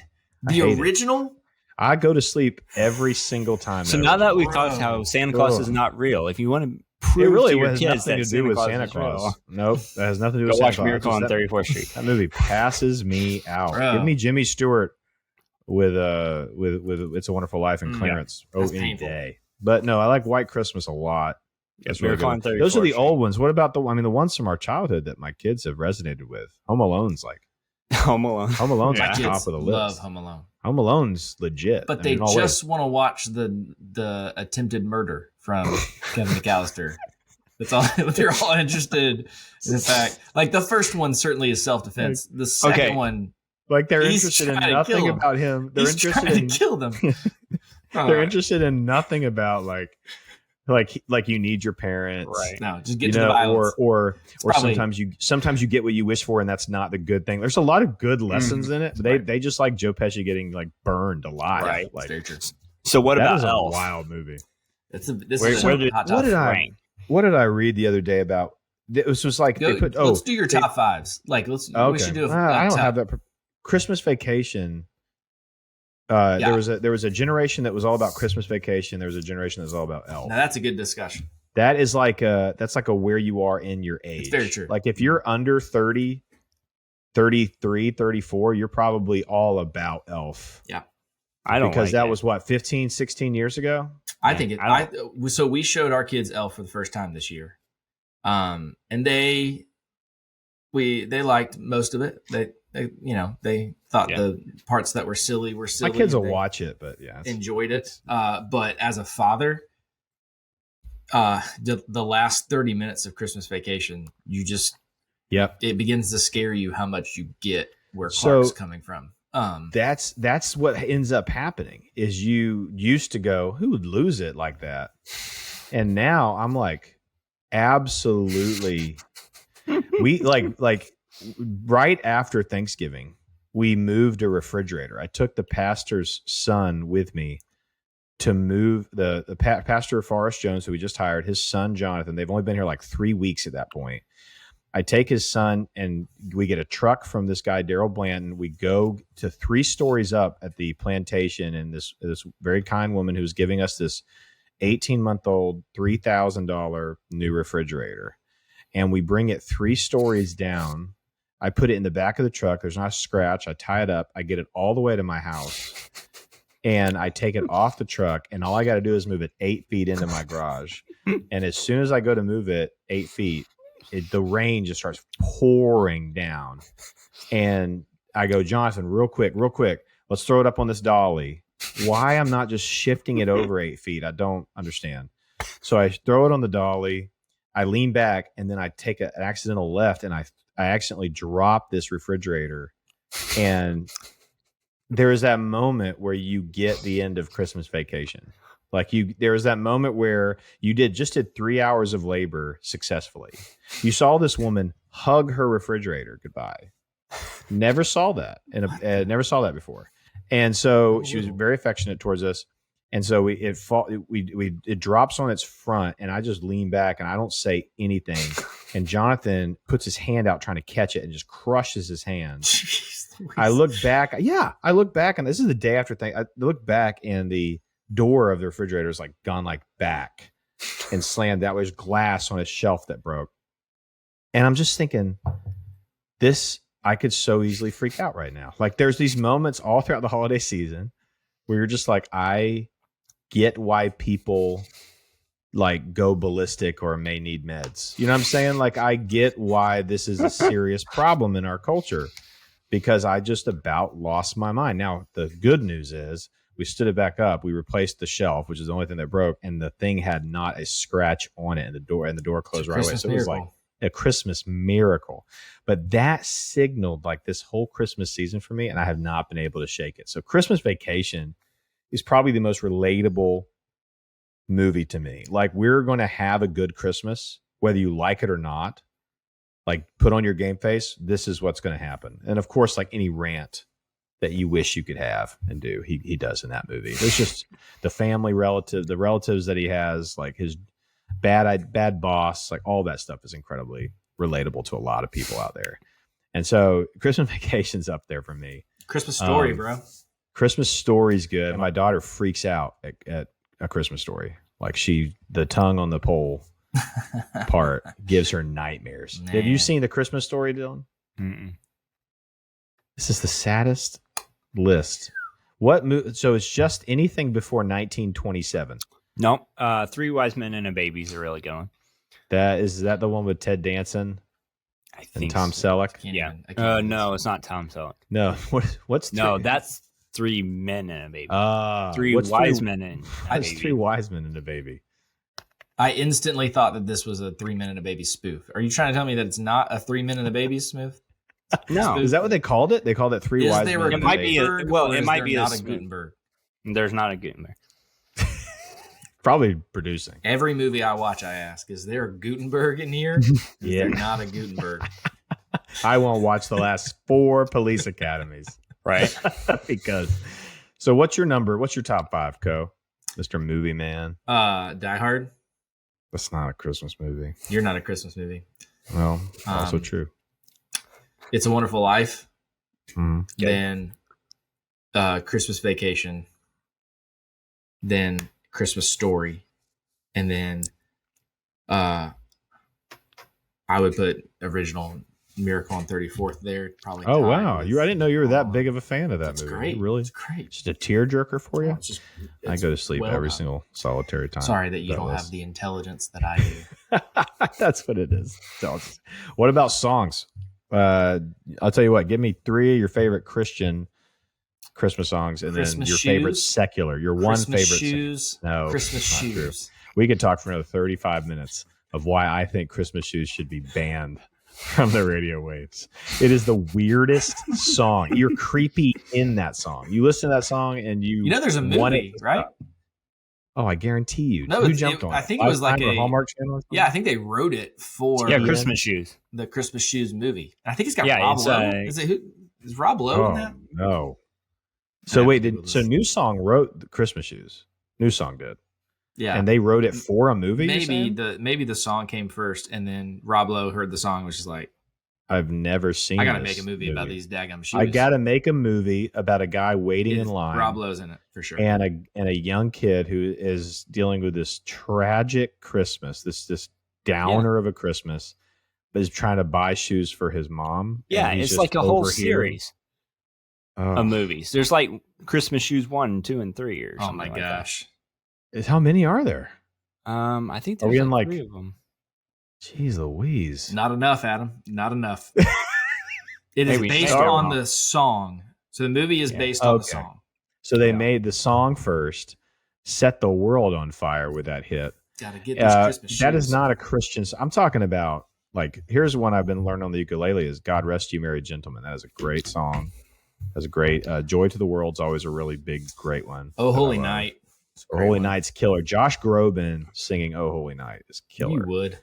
[SPEAKER 3] The
[SPEAKER 2] hate it.
[SPEAKER 3] original?
[SPEAKER 2] I go to sleep every single time.
[SPEAKER 4] So now that we've
[SPEAKER 3] Bro.
[SPEAKER 4] talked how Santa Claus is not real, if you want to prove
[SPEAKER 2] it really
[SPEAKER 4] to your
[SPEAKER 2] has
[SPEAKER 4] kids
[SPEAKER 2] nothing
[SPEAKER 4] that
[SPEAKER 2] to do with Santa
[SPEAKER 4] is real,
[SPEAKER 2] Claus. Nope, that has nothing to do
[SPEAKER 4] go
[SPEAKER 2] with
[SPEAKER 4] watch
[SPEAKER 2] Santa
[SPEAKER 4] Miracle
[SPEAKER 2] Claus.
[SPEAKER 4] on 34th Street.
[SPEAKER 2] That movie passes me out.
[SPEAKER 3] Bro.
[SPEAKER 2] Give me Jimmy Stewart with It's a Wonderful Life and
[SPEAKER 3] Mm,
[SPEAKER 2] Clarence
[SPEAKER 3] That's
[SPEAKER 2] any
[SPEAKER 3] painful.
[SPEAKER 2] day. But no, I like White Christmas a lot. That's really
[SPEAKER 4] Miracle
[SPEAKER 2] good.
[SPEAKER 4] on 34th
[SPEAKER 2] Those are the
[SPEAKER 4] Street.
[SPEAKER 2] old ones. What about the ones from our childhood that my kids have resonated with? Home Alone's
[SPEAKER 4] Home Alone.
[SPEAKER 2] Home Alone's
[SPEAKER 3] My
[SPEAKER 2] on
[SPEAKER 3] kids
[SPEAKER 2] top of the
[SPEAKER 3] love
[SPEAKER 2] list.
[SPEAKER 3] Home Alone.
[SPEAKER 2] Home Alone's legit.
[SPEAKER 3] But
[SPEAKER 2] I
[SPEAKER 3] they
[SPEAKER 2] mean, all
[SPEAKER 3] just want to watch the attempted murder from Kevin McAllister. That's all. They're all interested in the fact. Like the first one certainly is self-defense. The second
[SPEAKER 4] Okay.
[SPEAKER 3] one,
[SPEAKER 2] like they're
[SPEAKER 3] He's
[SPEAKER 2] interested in
[SPEAKER 3] trying to kill
[SPEAKER 2] nothing
[SPEAKER 3] him.
[SPEAKER 2] about him. They're
[SPEAKER 3] he's
[SPEAKER 2] interested
[SPEAKER 3] trying
[SPEAKER 2] in
[SPEAKER 3] to kill them.
[SPEAKER 2] they're interested in nothing about like you need your parents.
[SPEAKER 4] Right.
[SPEAKER 3] No, just get
[SPEAKER 2] You
[SPEAKER 3] to the
[SPEAKER 2] know,
[SPEAKER 3] violence.
[SPEAKER 2] or
[SPEAKER 3] probably-
[SPEAKER 2] sometimes you get what you wish for, and that's not the good thing. There's a lot of good lessons in it. But
[SPEAKER 3] Right.
[SPEAKER 2] they just like Joe Pesci getting like burned alive.
[SPEAKER 4] Right.
[SPEAKER 3] It's
[SPEAKER 2] Like
[SPEAKER 3] very true.
[SPEAKER 4] So what
[SPEAKER 2] that
[SPEAKER 4] about
[SPEAKER 2] is a
[SPEAKER 4] Elf?
[SPEAKER 2] wild movie.
[SPEAKER 3] This
[SPEAKER 4] Where-
[SPEAKER 3] is
[SPEAKER 4] where
[SPEAKER 3] a
[SPEAKER 4] did-
[SPEAKER 3] hot
[SPEAKER 2] what
[SPEAKER 3] topic.
[SPEAKER 2] did I-
[SPEAKER 4] Rank.
[SPEAKER 2] What did I read the other day about? This was like they put.
[SPEAKER 3] Let's do your
[SPEAKER 2] they-
[SPEAKER 3] top fives. Like we should do.
[SPEAKER 2] I don't
[SPEAKER 3] top.
[SPEAKER 2] have that. Christmas Vacation.
[SPEAKER 3] Yeah.
[SPEAKER 2] There was a generation that was all about Christmas Vacation. There was a generation that was all about Elf.
[SPEAKER 3] Now that's a good discussion.
[SPEAKER 2] That is like that's like a where you are in your age.
[SPEAKER 3] It's very true.
[SPEAKER 2] Like if you're under 30, 33, 34, you're probably all about Elf.
[SPEAKER 4] I don't
[SPEAKER 2] because
[SPEAKER 4] like
[SPEAKER 2] that
[SPEAKER 4] it.
[SPEAKER 2] was what 15, 16 years ago.
[SPEAKER 3] I think it.
[SPEAKER 4] I
[SPEAKER 3] So we showed our kids Elf for the first time this year, and they liked most of it. They thought
[SPEAKER 4] Yeah.
[SPEAKER 3] the parts that were silly were silly.
[SPEAKER 2] My kids will
[SPEAKER 3] They
[SPEAKER 2] watch it, but yeah,
[SPEAKER 3] enjoyed it. But as a father, the last 30 minutes of Christmas Vacation,
[SPEAKER 2] yep.
[SPEAKER 3] it begins to scare you how much you get where
[SPEAKER 2] So-
[SPEAKER 3] Clark's coming from.
[SPEAKER 2] That's what ends up happening is you used to go, who would lose it like that? And now I'm like, absolutely. We like right after Thanksgiving, we moved a refrigerator. I took the pastor's son with me to move the pastor Forrest Jones, who we just hired, his son, Jonathan. They've only been here like 3 weeks at that point. I take his son and we get a truck from this guy, Daryl Blanton. We go to 3 stories up at the plantation, and this very kind woman who's giving us this 18-month-old $3,000 new refrigerator. And we bring it 3 stories down. I put it in the back of the truck. There's not a scratch. I tie it up. I get it all the way to my house. And I take it off the truck. And all I got to do is move it 8 feet into my garage. And as soon as I go to move it 8 feet, the rain just starts pouring down. And I go, Jonathan, real quick, let's throw it up on this dolly. Why I'm not just shifting it over 8 feet, I don't understand. So I throw it on the dolly. I lean back, and then I take an accidental left, and I accidentally drop this refrigerator. And there is that moment where you get the end of Christmas Vacation. Like there was that moment where you did 3 hours of labor successfully. You saw this woman hug her refrigerator goodbye. Never saw that, and never saw that before. And so she was very affectionate towards us. And so it drops on its front, and I just lean back and I don't say anything. and Jonathan puts his hand out trying to catch it and just crushes his hand.
[SPEAKER 3] Jeez Louise.
[SPEAKER 2] I look back. Yeah, I look back, and this is the day after thing. I look back, and the door of the refrigerator is like gone like back and slammed that way. There's glass on a shelf that broke. And I'm just thinking, I could so easily freak out right now. Like there's these moments all throughout the holiday season where you're just like, I get why people like go ballistic or may need meds. You know what I'm saying? Like I get why this is a serious problem in our culture because I just about lost my mind. Now, the good news is we stood it back up. We replaced the shelf, which is the only thing that broke. And the thing had not a scratch on it and the door closed right away. So it was like a Christmas miracle. But that signaled like this whole Christmas season for me. And I have not been able to shake it. So Christmas Vacation is probably the most relatable movie to me. Like we're going to have a good Christmas, whether you like it or not. Like put on your game face. This is what's going to happen. And of course, like any rant that you wish you could have and do, he does in that movie. There's just the the relatives that he has, like his bad boss, like all that stuff is incredibly relatable to a lot of people out there. And so Christmas Vacation's up there for me.
[SPEAKER 3] Christmas Story, bro.
[SPEAKER 2] Christmas Story's good. My daughter freaks out at A Christmas Story. Like the tongue on the pole part gives her nightmares. Man. Have you seen The Christmas Story, Dillon?
[SPEAKER 4] Mm-mm.
[SPEAKER 2] This is the saddest list. So it's just anything before 1927.
[SPEAKER 4] Nope. Three Wise Men and a Baby's a really good one.
[SPEAKER 2] Is that the one with Ted Danson and Tom Selleck?
[SPEAKER 4] Yeah. No, it's not Tom Selleck.
[SPEAKER 2] No. What's
[SPEAKER 4] no? That's Three Men and a Baby.
[SPEAKER 2] Three
[SPEAKER 4] Wise Men and a Baby.
[SPEAKER 2] Three Wise Men and a Baby.
[SPEAKER 3] I instantly thought that this was a 3 Men and a Baby spoof. Are you trying to tell me that it's not a 3 Men and a Baby spoof?
[SPEAKER 4] No.
[SPEAKER 2] Is that what they called it? They called it Three Wise Men.
[SPEAKER 4] It might be it might be
[SPEAKER 3] not a Gutenberg.
[SPEAKER 4] There's not a Gutenberg.
[SPEAKER 2] Probably producing.
[SPEAKER 3] Every movie I watch, I ask, is there a Gutenberg in here?
[SPEAKER 2] Yeah.
[SPEAKER 3] There's not a Gutenberg.
[SPEAKER 2] I won't watch the last 4 Police Academies.
[SPEAKER 4] Right.
[SPEAKER 2] Because. So what's your number? What's your top 5, Co? Mr. Movie Man?
[SPEAKER 3] Die Hard.
[SPEAKER 2] That's not a Christmas movie.
[SPEAKER 3] You're not a Christmas movie.
[SPEAKER 2] Well, also true.
[SPEAKER 3] It's a Wonderful Life.
[SPEAKER 2] Mm.
[SPEAKER 3] Then Christmas Vacation. Then Christmas Story. And then I would put original Miracle on 34th there. Probably.
[SPEAKER 2] Oh, wow. I didn't know you were that big of a fan of that movie.
[SPEAKER 3] Great.
[SPEAKER 2] Really?
[SPEAKER 3] It's great.
[SPEAKER 2] Just a tearjerker for you? I go to sleep
[SPEAKER 3] well
[SPEAKER 2] every
[SPEAKER 3] done.
[SPEAKER 2] Single solitary time.
[SPEAKER 3] Sorry that you don't have the intelligence that I do.
[SPEAKER 2] That's what it is. What about songs? I'll tell you what. Give me 3 of your favorite Christian Christmas songs, and
[SPEAKER 3] Christmas
[SPEAKER 2] then your
[SPEAKER 3] shoes,
[SPEAKER 2] favorite secular. Your
[SPEAKER 3] Christmas
[SPEAKER 2] one favorite
[SPEAKER 3] shoes.
[SPEAKER 2] No,
[SPEAKER 3] Christmas shoes.
[SPEAKER 2] True. We could talk for another 35 minutes of why I think Christmas shoes should be banned from the radio waves. It is the weirdest song. You're creepy in that song. You listen to that song and you
[SPEAKER 3] know there's a movie, right?
[SPEAKER 2] Oh, I guarantee you.
[SPEAKER 3] No,
[SPEAKER 2] who jumped on?
[SPEAKER 3] I think it was like a
[SPEAKER 2] Hallmark Channel.
[SPEAKER 3] Yeah, I think they wrote it for
[SPEAKER 4] Christmas Shoes.
[SPEAKER 3] The Christmas Shoes movie. I think it's got Rob Lowe. Is Rob Lowe in that?
[SPEAKER 2] No. So wait, so New Song wrote the Christmas Shoes? New Song did.
[SPEAKER 3] Yeah,
[SPEAKER 2] and they wrote it for a movie.
[SPEAKER 3] Maybe the song came first, and then Rob Lowe heard the song, which is like,
[SPEAKER 2] I've never seen.
[SPEAKER 3] I got to make a movie about these daggum shoes.
[SPEAKER 2] I got to make a movie about a guy waiting in line.
[SPEAKER 3] Rob Lowe's in it for sure,
[SPEAKER 2] and a young kid who is dealing with this tragic Christmas, this downer of a Christmas, but is trying to buy shoes for his mom.
[SPEAKER 4] Yeah, it's like a whole series of movies. There's like Christmas Shoes 1, 2, and 3 or something. Oh my
[SPEAKER 3] gosh.
[SPEAKER 2] How many are there?
[SPEAKER 4] I think there's like 3 of them.
[SPEAKER 2] Jeez Louise.
[SPEAKER 3] Not enough, Adam. Not enough. It is based on the song. So the movie is based on the song.
[SPEAKER 2] So they made the song first, set the world on fire with that hit.
[SPEAKER 3] Gotta get these Christmas shoes.
[SPEAKER 2] That is not a Christian. I'm talking about, like, here's one I've been learning on the ukulele is God Rest You Merry Gentlemen. That is a great song. That's a great, Joy to the World's always a really big, great one.
[SPEAKER 3] Oh, Holy Night.
[SPEAKER 2] Holy Night's killer. Josh Groban singing "Oh Holy Night" is killer.
[SPEAKER 3] You would,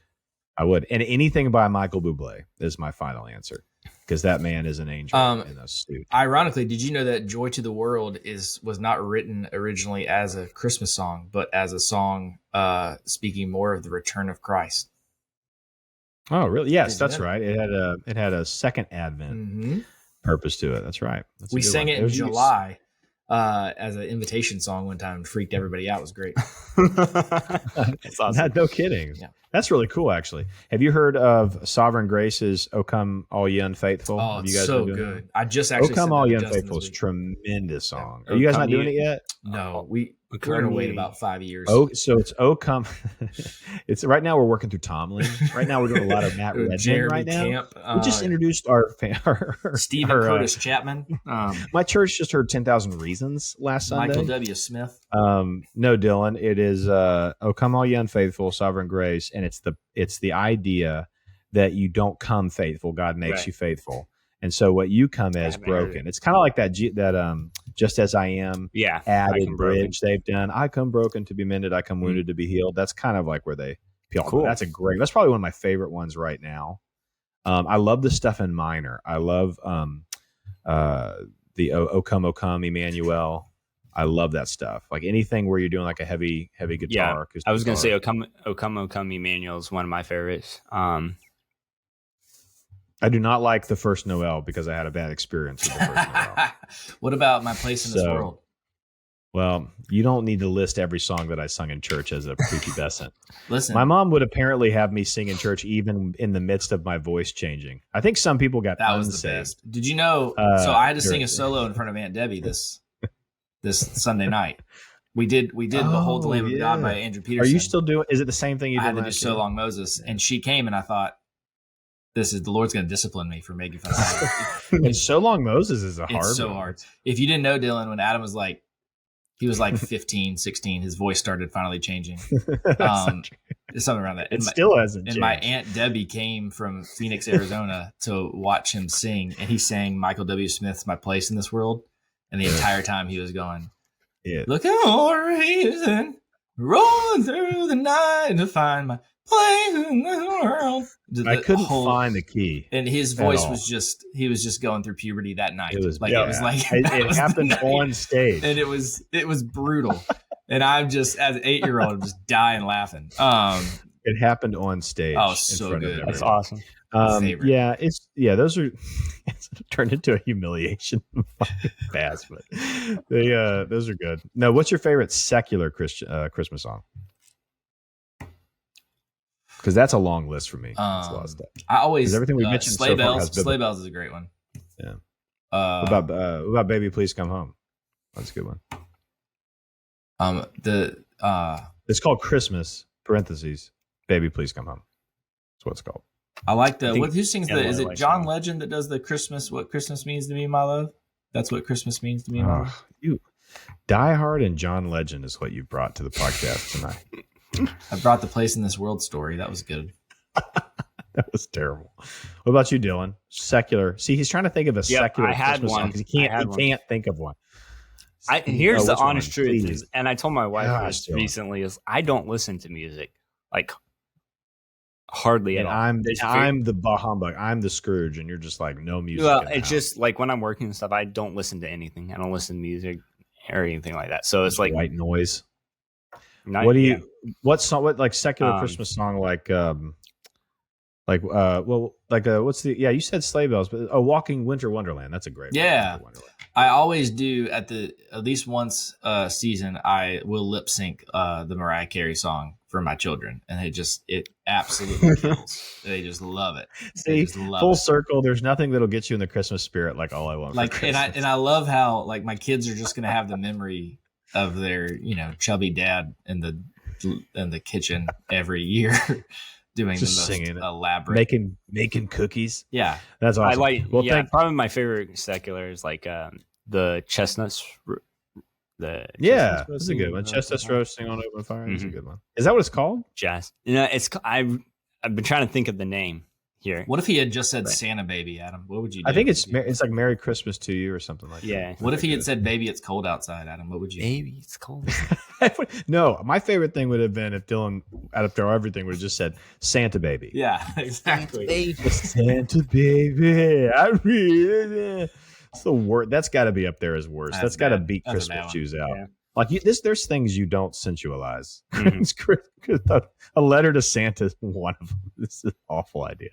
[SPEAKER 2] I would, and anything by Michael Bublé is my final answer because that man is an angel in a suit.
[SPEAKER 3] Ironically, did you know that "Joy to the World" was not written originally as a Christmas song, but as a song speaking more of the return of Christ?
[SPEAKER 2] Oh, really? Yes,
[SPEAKER 3] Did you
[SPEAKER 2] that's
[SPEAKER 3] know
[SPEAKER 2] right. It had a second Advent purpose to it. That's right. That's a
[SPEAKER 3] We
[SPEAKER 2] good
[SPEAKER 3] sang
[SPEAKER 2] one.
[SPEAKER 3] it in July as an invitation song one time and freaked everybody out. It was great.
[SPEAKER 4] That's awesome.
[SPEAKER 2] No kidding.
[SPEAKER 3] Yeah.
[SPEAKER 2] That's really cool, actually. Have you heard of Sovereign Grace's "O Come All Ye Unfaithful"?
[SPEAKER 3] Oh,
[SPEAKER 2] Have
[SPEAKER 3] it's
[SPEAKER 2] you guys
[SPEAKER 3] so
[SPEAKER 2] been doing
[SPEAKER 3] good.
[SPEAKER 2] that?
[SPEAKER 3] I just
[SPEAKER 2] "O
[SPEAKER 3] actually
[SPEAKER 2] Come
[SPEAKER 3] sent
[SPEAKER 2] All
[SPEAKER 3] that
[SPEAKER 2] Ye
[SPEAKER 3] to Justin
[SPEAKER 2] Unfaithful" is
[SPEAKER 3] this
[SPEAKER 2] a
[SPEAKER 3] week.
[SPEAKER 2] tremendous song.
[SPEAKER 3] Yeah.
[SPEAKER 2] Are you guys
[SPEAKER 3] Come
[SPEAKER 2] not doing
[SPEAKER 3] Ye-
[SPEAKER 2] it yet?
[SPEAKER 3] No, we're
[SPEAKER 4] Come
[SPEAKER 3] gonna wait
[SPEAKER 4] Ye-
[SPEAKER 3] about 5 years.
[SPEAKER 2] Oh, so it's "O Come." It's right now we're working through Tomlin. Right now we're doing a lot of Matt Redman
[SPEAKER 3] Jeremy
[SPEAKER 2] right now.
[SPEAKER 3] Camp,
[SPEAKER 2] We just introduced our
[SPEAKER 3] Stephen
[SPEAKER 2] our,
[SPEAKER 3] Curtis Chapman,
[SPEAKER 2] my church just heard 10,000 Reasons last Sunday.
[SPEAKER 3] Michael W. Smith.
[SPEAKER 2] No, Dillon. It is "O Come All Ye Unfaithful," Sovereign Grace, and it's the idea that you don't come faithful. God makes
[SPEAKER 4] Right.
[SPEAKER 2] you faithful, and so what you come as
[SPEAKER 4] haven't heard
[SPEAKER 2] broken. It's kind of like that "Just as I Am"
[SPEAKER 4] Yeah.
[SPEAKER 2] added
[SPEAKER 4] Come
[SPEAKER 2] bridge they've done. I come broken to be mended. I come wounded to be healed. That's kind of like where they peel.
[SPEAKER 4] Cool.
[SPEAKER 2] That's probably one of my favorite ones right now. I love the stuff in minor. I love the O Come Emmanuel. I love that stuff. Like anything where you're doing like a heavy guitar.
[SPEAKER 4] Yeah, I was going to say
[SPEAKER 2] guitar.
[SPEAKER 4] O Come Emmanuel is one of my favorites.
[SPEAKER 2] I do not like the first Noel because I had a bad experience with the first Noel.
[SPEAKER 3] What about My Place in This World?
[SPEAKER 2] Well, you don't need to list every song that I sung in church as a prepubescent.
[SPEAKER 3] Listen,
[SPEAKER 2] My mom would apparently have me sing in church even in the midst of my voice changing. I think some people got
[SPEAKER 3] that was the
[SPEAKER 2] unsaved.
[SPEAKER 3] best. Did you know? So I had to sing a solo in front of Aunt Debbie this Sunday night. We did Behold the Lamb of God by Andrew Peterson.
[SPEAKER 2] Are you still doing? Is it the same thing you
[SPEAKER 3] I
[SPEAKER 2] did
[SPEAKER 3] had to do
[SPEAKER 2] last
[SPEAKER 3] So
[SPEAKER 2] year?
[SPEAKER 3] Long Moses, and she came, and I thought, the Lord's going to discipline me for making fun of
[SPEAKER 2] And So Long Moses is a hard.
[SPEAKER 3] It's so
[SPEAKER 2] one.
[SPEAKER 3] hard. If you didn't know Dillon, when Adam was like, he was like 15, 16, his voice started finally changing. Something around that.
[SPEAKER 2] It still hasn't changed.
[SPEAKER 3] And my Aunt Debbie came from Phoenix, Arizona to watch him sing, and he sang Michael W. Smith's My Place in This World. And the entire time he was going, look at reason rolling through the night to find my place in the world.
[SPEAKER 2] I couldn't find the key.
[SPEAKER 3] And his voice was he was just going through puberty that night. It was like
[SPEAKER 2] it happened on stage.
[SPEAKER 3] And it was brutal. And I'm just, as an 8-year-old, I'm just dying laughing.
[SPEAKER 2] It happened on stage.
[SPEAKER 3] Oh, so good.
[SPEAKER 4] That's awesome.
[SPEAKER 2] Those are it's turned into a humiliation fast, but those are good. No, what's your favorite secular Christmas song? Because that's a long list for me. That's a lot of stuff.
[SPEAKER 3] I always
[SPEAKER 2] everything we mentioned
[SPEAKER 3] Sleigh
[SPEAKER 2] so far has
[SPEAKER 3] Bells. Sleigh Bells is a great one.
[SPEAKER 2] Yeah. What about Baby Please Come Home? That's a good one. It's called Christmas (parentheses) Baby Please Come Home. That's what it's called.
[SPEAKER 3] I like who sings is it
[SPEAKER 4] like
[SPEAKER 3] John
[SPEAKER 4] song.
[SPEAKER 3] Legend that does the Christmas? What Christmas means to me, my love. That's what Christmas means to me, my love.
[SPEAKER 2] You, Die Hard and John Legend is what you brought to the podcast tonight.
[SPEAKER 3] I brought the Place in This World story. That was good.
[SPEAKER 2] That was terrible. What about you, Dillon? Secular. See, he's trying to think of a secular Christmas song because he can't think of one.
[SPEAKER 4] Here's the honest truth,
[SPEAKER 2] please.
[SPEAKER 4] and I told my wife this recently: is I don't listen to music like hardly at all.
[SPEAKER 2] I'm the bah humbug. I'm the Scrooge, and you're just like no music.
[SPEAKER 4] Well, it's just like when I'm working and stuff, I don't listen to anything. I don't listen to music or anything like that. So it's like
[SPEAKER 2] white noise.
[SPEAKER 4] What
[SPEAKER 2] do you? What song? What like secular Christmas song? What's the? Yeah, you said Sleigh Bells, but Walking Winter Wonderland. That's a great one.
[SPEAKER 3] Yeah. I always do at least once a season. I will lip sync the Mariah Carey song for my children, and it absolutely kills. They just love it.
[SPEAKER 2] See, full circle. There's nothing that'll get you in the Christmas spirit like All I Want.
[SPEAKER 3] Like,
[SPEAKER 2] for
[SPEAKER 3] and
[SPEAKER 2] Christmas.
[SPEAKER 3] I love how like my kids are just gonna have the memory of their chubby dad in the kitchen every year. Doing
[SPEAKER 2] just
[SPEAKER 3] the most
[SPEAKER 2] singing
[SPEAKER 3] elaborate,
[SPEAKER 2] making cookies.
[SPEAKER 3] Yeah,
[SPEAKER 2] that's awesome.
[SPEAKER 4] I like. Well, probably my favorite secular is like the chestnuts.
[SPEAKER 2] That's a good one. Chestnuts roasting on open fire. That's a good one. Is that what it's called?
[SPEAKER 4] Jazz. I've been trying to think of the name here.
[SPEAKER 3] What if he had just said Santa Baby, Adam? What would you do?
[SPEAKER 2] I think it's like Merry Christmas to You or something like that.
[SPEAKER 4] Yeah.
[SPEAKER 3] What if he had said Baby It's Cold Outside, Adam? What would you do?
[SPEAKER 4] Baby It's Cold.
[SPEAKER 2] No, my favorite thing would have been if Dillon, after everything, would have just said Santa Baby.
[SPEAKER 3] Yeah, exactly.
[SPEAKER 2] Santa Baby. I really. It's the word. That's got to be up there as worst. That's got to beat Christmas shoes out. Like there's things you don't sensualize.
[SPEAKER 4] Mhm.
[SPEAKER 2] A letter to Santa is one of them. This is an awful idea.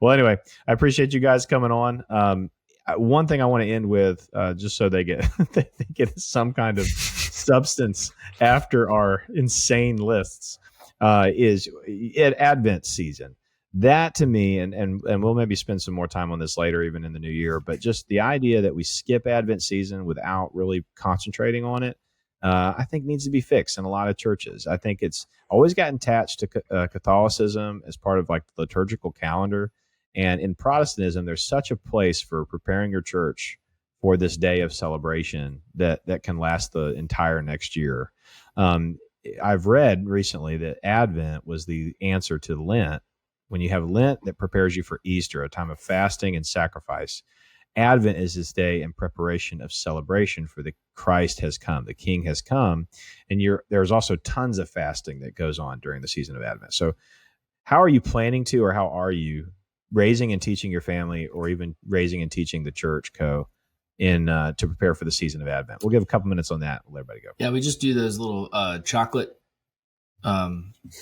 [SPEAKER 2] Well, anyway, I appreciate you guys coming on. One thing I want to end with, just so they get they get some kind of substance after our insane lists, is at Advent season. That to me, and we'll maybe spend some more time on this later, even in the new year. But just the idea that we skip Advent season without really concentrating on it, I think needs to be fixed in a lot of churches. I think it's always gotten attached to Catholicism as part of like the liturgical calendar. And in Protestantism, there's such a place for preparing your church for this day of celebration that can last the entire next year. I've read recently that Advent was the answer to Lent. When you have Lent that prepares you for Easter, a time of fasting and sacrifice, Advent is this day in preparation of celebration for the Christ has come, the King has come, and there's also tons of fasting that goes on during the season of Advent. So, how are you planning to, or how are you raising and teaching your family, or even raising and teaching the church in to prepare for the season of Advent? We'll give a couple minutes on that. We'll let everybody go.
[SPEAKER 3] Yeah, we just do those little chocolate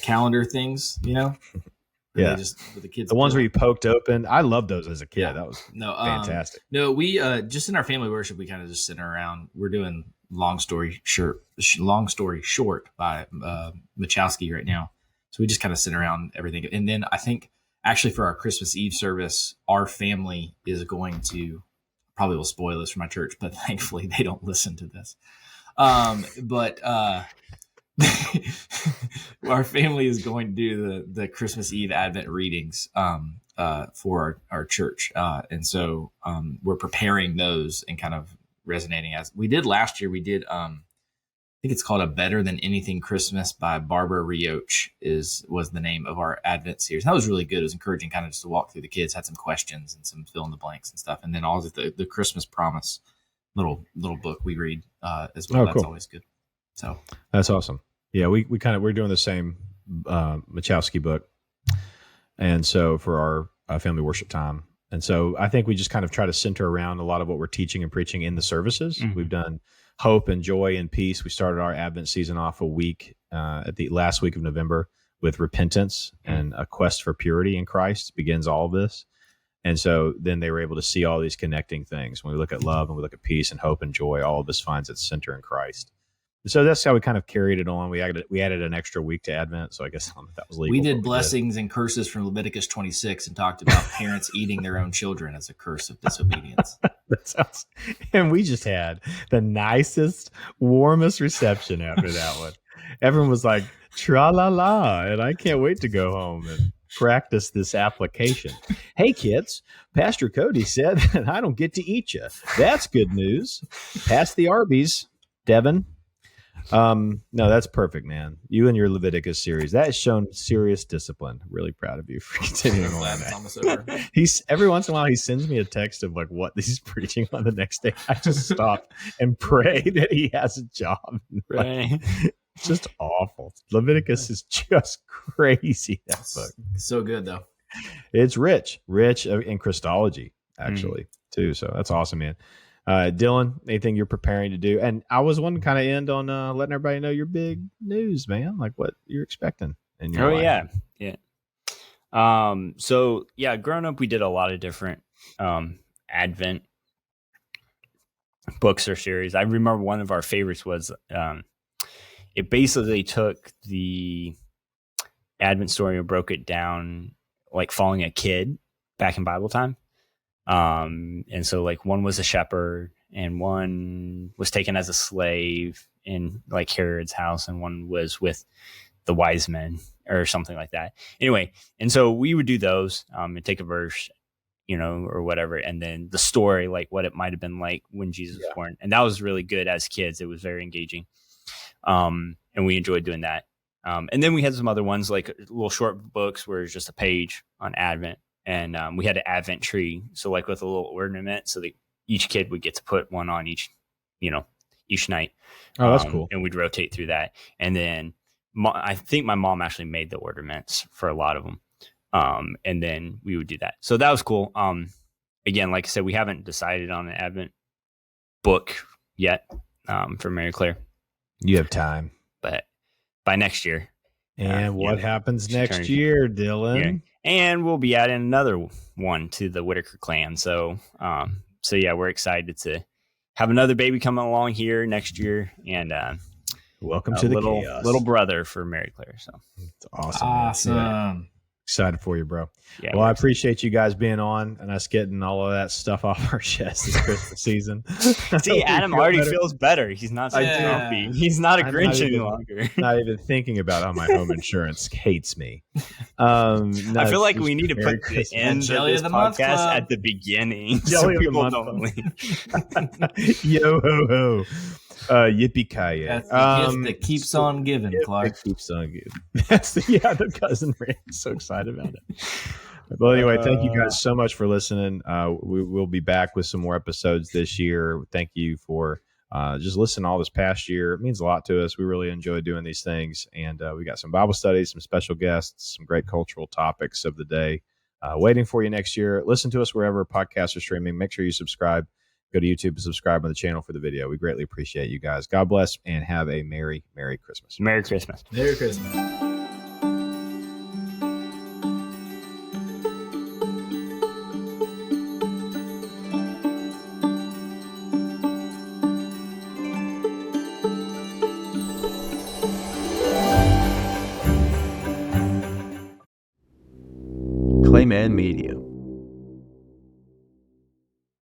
[SPEAKER 3] calendar things,
[SPEAKER 2] Yeah,
[SPEAKER 3] just with the kids.
[SPEAKER 2] The ones where you poked open. I loved those as a kid. Yeah. That was fantastic.
[SPEAKER 3] No, we just in our family worship, we kind of just sit around. We're doing Long Story Short by Machowski right now. So we just kind of sit around everything. And then I think actually for our Christmas Eve service, our family is going to, probably will spoil this for my church, but thankfully they don't listen to this. But our family is going to do the Christmas Eve Advent readings for our church. And so we're preparing those and kind of resonating as we did last year. We did, I think it's called A Better Than Anything Christmas by Barbara Rioch was the name of our Advent series. That was really good. It was encouraging kind of just to walk through the kids, had some questions and some fill in the blanks and stuff. And then all of the Christmas Promise little book we read as well. That's always good. So
[SPEAKER 2] that's awesome. Yeah, we're doing the same Machowski book, and so for our family worship time, and so I think we just kind of try to center around a lot of what we're teaching and preaching in the services. Mm-hmm. We've done hope and joy and peace. We started our Advent season off a week at the last week of November with repentance and a quest for purity in Christ begins all of this. And so then they were able to see all these connecting things. When we look at love and we look at peace and hope and joy, all of this finds its center in Christ. So that's how we kind of carried it on. We added an extra week to Advent, so I guess that was legal.
[SPEAKER 3] We did blessings and curses from Leviticus 26 and talked about parents eating their own children as a curse of disobedience.
[SPEAKER 2] And we just had the nicest, warmest reception after that one. Everyone was like, tra-la-la, and I can't wait to go home and practice this application. Hey, kids, Pastor Cody said that I don't get to eat you. That's good news. Pass the Arby's, Devin. No, that's perfect, man. You and your Leviticus series, that has shown serious discipline. Really proud of you for continuing on that.
[SPEAKER 3] Almost over.
[SPEAKER 2] He's every once in a while he sends me a text of like what he's preaching on the next day. I just stop and pray that he has a job.
[SPEAKER 4] Right.
[SPEAKER 2] It's just awful. Leviticus is just crazy. That book.
[SPEAKER 3] So good though.
[SPEAKER 2] It's rich in Christology actually too. So that's awesome, man. Dillon, anything you're preparing to do? And I was wanting to kind of end on letting everybody know your big news, man, like what you're expecting in your life.
[SPEAKER 4] Yeah. So yeah, growing up, we did a lot of different Advent books or series. I remember one of our favorites was it basically took the Advent story and broke it down like following a kid back in Bible time. And so like one was a shepherd and one was taken as a slave in like Herod's house and one was with the wise men or something like that. Anyway, and so we would do those and take a verse, or whatever. And then the story, like what it might've been like when Jesus was born. And that was really good as kids. It was very engaging. And we enjoyed doing that. And then we had some other ones like little short books where it's just a page on Advent. And we had an Advent tree, so like with a little ornament, so that each kid would get to put one on each night.
[SPEAKER 2] Oh, that's cool.
[SPEAKER 4] And we'd rotate through that. And then I think my mom actually made the ornaments for a lot of them. And then we would do that. So that was cool. Again, like I said, we haven't decided on an Advent book yet for Mary Claire.
[SPEAKER 2] You have time.
[SPEAKER 4] But by next year.
[SPEAKER 2] And what happens next
[SPEAKER 4] turns-
[SPEAKER 2] year, Dillon?
[SPEAKER 4] Yeah. And we'll be adding another one to the Whitaker clan. So, yeah, we're excited to have another baby coming along here next year, and
[SPEAKER 2] welcome to the
[SPEAKER 4] little brother for Mary Claire. So
[SPEAKER 2] it's awesome.
[SPEAKER 3] Awesome.
[SPEAKER 2] Excited for you, bro.
[SPEAKER 4] Yeah,
[SPEAKER 2] well, I appreciate you guys being on and us getting all of that stuff off our chest this Christmas season.
[SPEAKER 4] See, Adam already feels better. He's not so
[SPEAKER 3] Yeah.
[SPEAKER 4] grumpy. He's not a Grinch any longer.
[SPEAKER 2] Not even thinking about how my home insurance hates me. No,
[SPEAKER 4] I feel like we need to
[SPEAKER 2] Merry
[SPEAKER 4] put the
[SPEAKER 2] Christmas.
[SPEAKER 4] end of
[SPEAKER 3] Jelly
[SPEAKER 4] this
[SPEAKER 3] of the Month
[SPEAKER 4] podcast
[SPEAKER 3] Club.
[SPEAKER 4] at the beginning,
[SPEAKER 2] Jelly
[SPEAKER 4] so
[SPEAKER 2] of the
[SPEAKER 4] people
[SPEAKER 2] Month
[SPEAKER 4] don't
[SPEAKER 2] Club.
[SPEAKER 4] leave.
[SPEAKER 2] Yo ho ho. Yippee-ki-yay.
[SPEAKER 3] That's the gift that keeps on giving,
[SPEAKER 2] Gift
[SPEAKER 3] Clark.
[SPEAKER 2] that keeps on giving. That's the cousin Rand is so excited about it. Well, anyway, thank you guys so much for listening. We will be back with some more episodes this year. Thank you for just listening all this past year. It means a lot to us. We really enjoy doing these things. And we got some Bible studies, some special guests, some great cultural topics of the day waiting for you next year. Listen to us wherever podcasts are streaming. Make sure you subscribe. Go to YouTube and subscribe on the channel for the video. We greatly appreciate you guys. God bless and have a Merry, Merry Christmas.
[SPEAKER 4] Merry Christmas.
[SPEAKER 3] Merry Christmas.
[SPEAKER 1] Clayman Media.